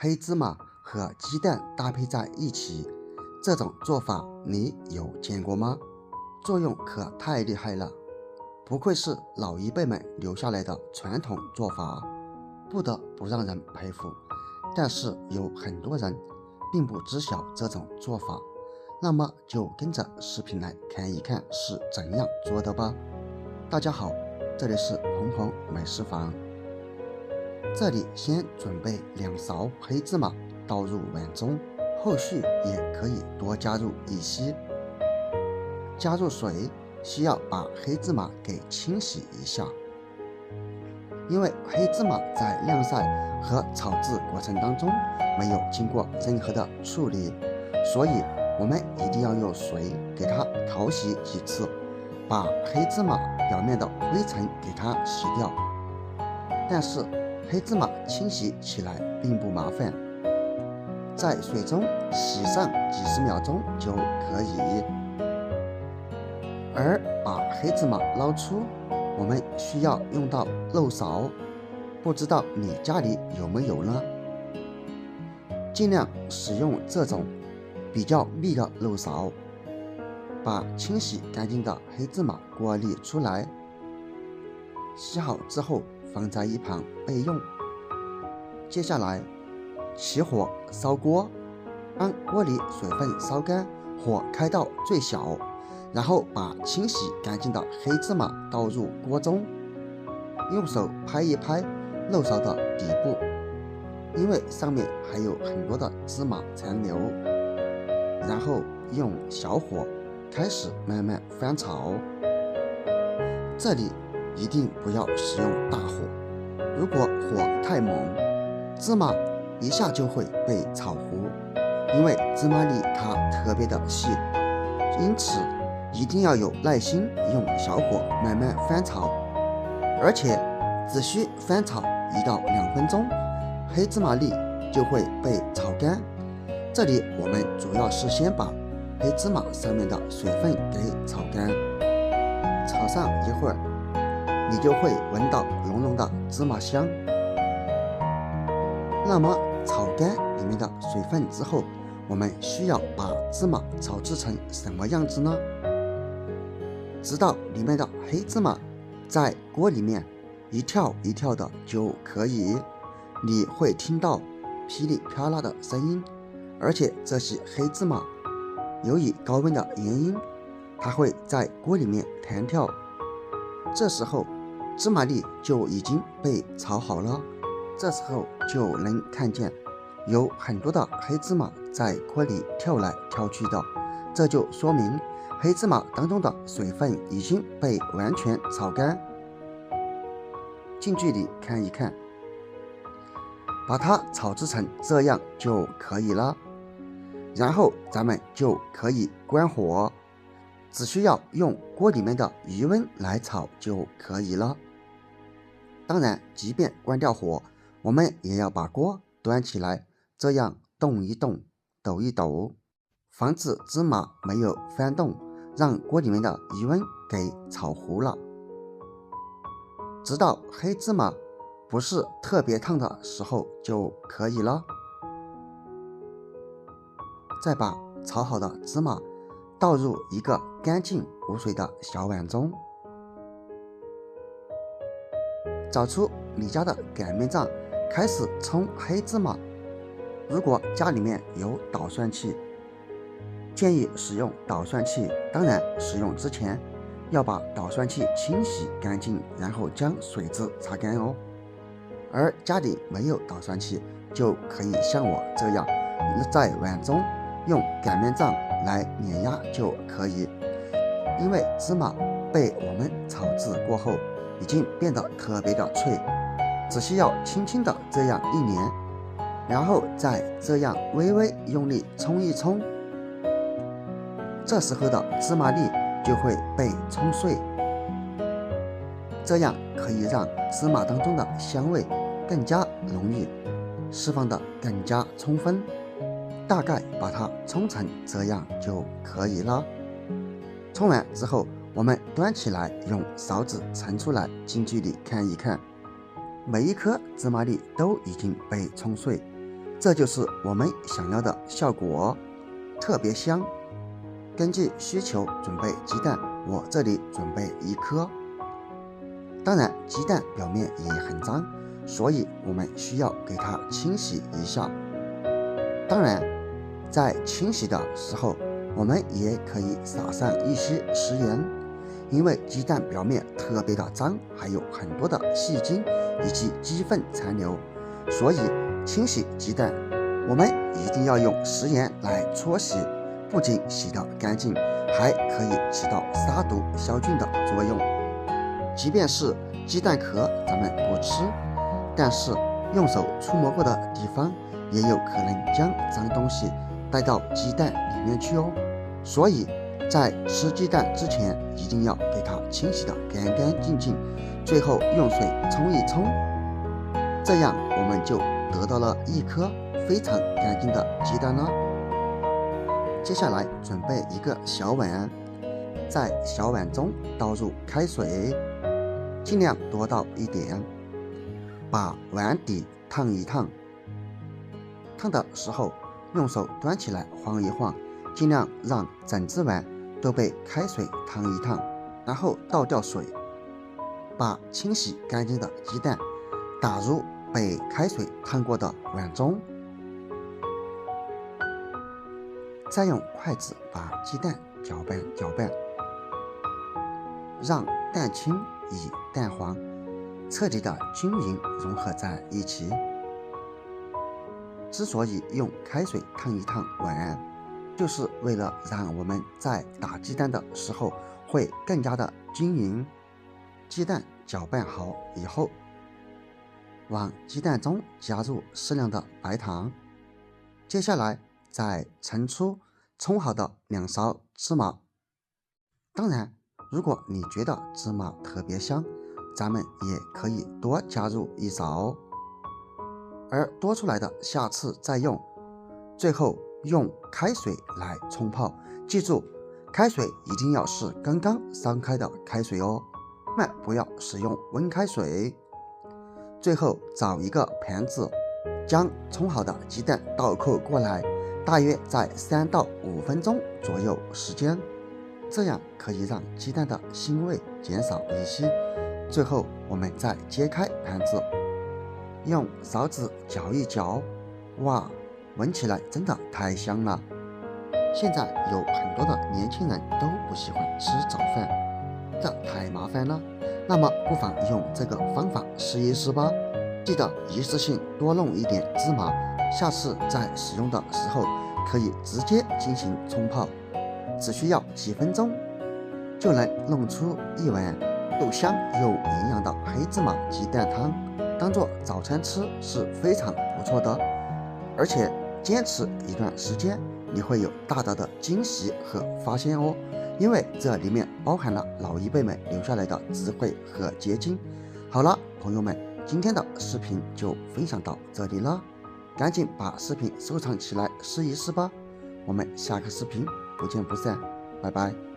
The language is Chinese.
黑芝麻和鸡蛋搭配在一起，这种做法你有见过吗？作用可太厉害了，不愧是老一辈们留下来的传统做法，不得不让人佩服。但是有很多人并不知晓这种做法，那么就跟着视频来看一看是怎样做的吧。大家好，这里是鹏鹏美食房。这里先准备2勺黑芝麻倒入碗中，后续也可以多加入一些。加入水，需要把黑芝麻给清洗一下，因为黑芝麻在晾晒和炒制过程当中没有经过任何的处理，所以我们一定要用水给它淘洗几次，把黑芝麻表面的灰尘给它洗掉。但是黑芝麻清洗起来并不麻烦，在水中洗上几十秒钟就可以。而把黑芝麻捞出，我们需要用到漏勺，不知道你家里有没有呢？尽量使用这种比较密的漏勺，把清洗干净的黑芝麻过滤出来。洗好之后放在一旁备用。接下来起火烧锅，让锅里水分烧干，火开到最小，然后把清洗干净的黑芝麻倒入锅中，用手拍一拍漏勺的底部，因为上面还有很多的芝麻残留，然后用小火开始慢慢翻炒。这里一定不要使用大火，如果火太猛，芝麻一下就会被炒糊，因为芝麻粒它特别的细，因此一定要有耐心，用小火慢慢翻炒，而且只需翻炒1到2分钟，黑芝麻粒就会被炒干。这里我们主要是先把黑芝麻上面的水分给炒干，炒上一会儿，你就会闻到浓浓的芝麻香。那么炒干里面的水分之后，我们需要把芝麻炒制成什么样子呢？直到里面的黑芝麻在锅里面一跳一跳的就可以，你会听到噼里啪啦的声音，而且这些黑芝麻由于高温的原因，它会在锅里面弹跳，这时候芝麻粒就已经被炒好了。这时候就能看见有很多的黑芝麻在锅里跳来跳去的，这就说明黑芝麻当中的水分已经被完全炒干。近距离看一看，把它炒制成这样就可以了。然后咱们就可以关火，只需要用锅里面的余温来炒就可以了。当然，即便关掉火，我们也要把锅端起来，这样动一动，抖一抖，防止芝麻没有翻动，让锅里面的余温给炒糊了。直到黑芝麻不是特别烫的时候就可以了。再把炒好的芝麻倒入一个干净无水的小碗中，找出你家的擀面杖，开始冲黑芝麻。如果家里面有捣蒜器，建议使用捣蒜器，当然使用之前要把捣蒜器清洗干净，然后将水渍擦干哦。而家里没有捣蒜器，就可以像我这样，在碗中用擀面杖来碾压就可以。因为芝麻被我们炒制过后已经变得特别的脆，只需要轻轻的这样一碾，然后再这样微微用力冲一冲，这时候的芝麻粒就会被冲碎，这样可以让芝麻当中的香味更加浓郁，释放的更加充分。大概把它冲成这样就可以了。冲完之后，我们端起来用勺子盛出来，近距离看一看，每一颗芝麻粒都已经被冲碎，这就是我们想要的效果，特别香。根据需求准备鸡蛋，我这里准备1颗。当然，鸡蛋表面也很脏，所以我们需要给它清洗一下。当然，在清洗的时候，我们也可以撒上一些食盐，因为鸡蛋表面特别的脏，还有很多的细菌以及鸡粪残留，所以清洗鸡蛋，我们一定要用食盐来搓洗，不仅洗得干净，还可以起到杀毒消菌的作用。即便是鸡蛋壳咱们不吃，但是用手触摸过的地方，也有可能将脏东西带到鸡蛋里面去哦。所以在吃鸡蛋之前，一定要给它清洗得干干净净，最后用水冲一冲，这样我们就得到了1颗非常干净的鸡蛋了。接下来准备一个小碗，在小碗中倒入开水，尽量多倒一点，把碗底烫一烫。烫的时候用手端起来晃一晃，尽量让整只碗都被开水烫一烫，然后倒掉水，把清洗干净的鸡蛋打入被开水烫过的碗中，再用筷子把鸡蛋搅拌搅拌，让蛋清与蛋黄彻底的均匀融合在一起。之所以用开水烫一烫碗，就是为了让我们在打鸡蛋的时候会更加的均匀。鸡蛋搅拌好以后，往鸡蛋中加入适量的白糖，接下来再盛出冲好的2勺芝麻。当然，如果你觉得芝麻特别香，咱们也可以多加入1勺，而多出来的下次再用。最后用开水来冲泡，记住开水一定要是刚刚烧开的开水哦，千万不要使用温开水。最后找一个盘子，将冲好的鸡蛋倒扣过来，大约在3到5分钟左右时间，这样可以让鸡蛋的腥味减少一些。最后我们再揭开盘子，用勺子搅一搅，哇，闻起来真的太香了。现在有很多的年轻人都不喜欢吃早饭，这太麻烦了，那么不妨用这个方法试一试吧。记得一次性多弄一点芝麻，下次在使用的时候可以直接进行冲泡，只需要几分钟就能弄出一碗又香又营养的黑芝麻鸡蛋汤，当做早餐吃是非常不错的。而且坚持一段时间，你会有大大的惊喜和发现哦，因为这里面包含了老一辈们留下来的智慧和结晶。好了，朋友们，今天的视频就分享到这里了，赶紧把视频收藏起来试一试吧。我们下个视频不见不散，拜拜。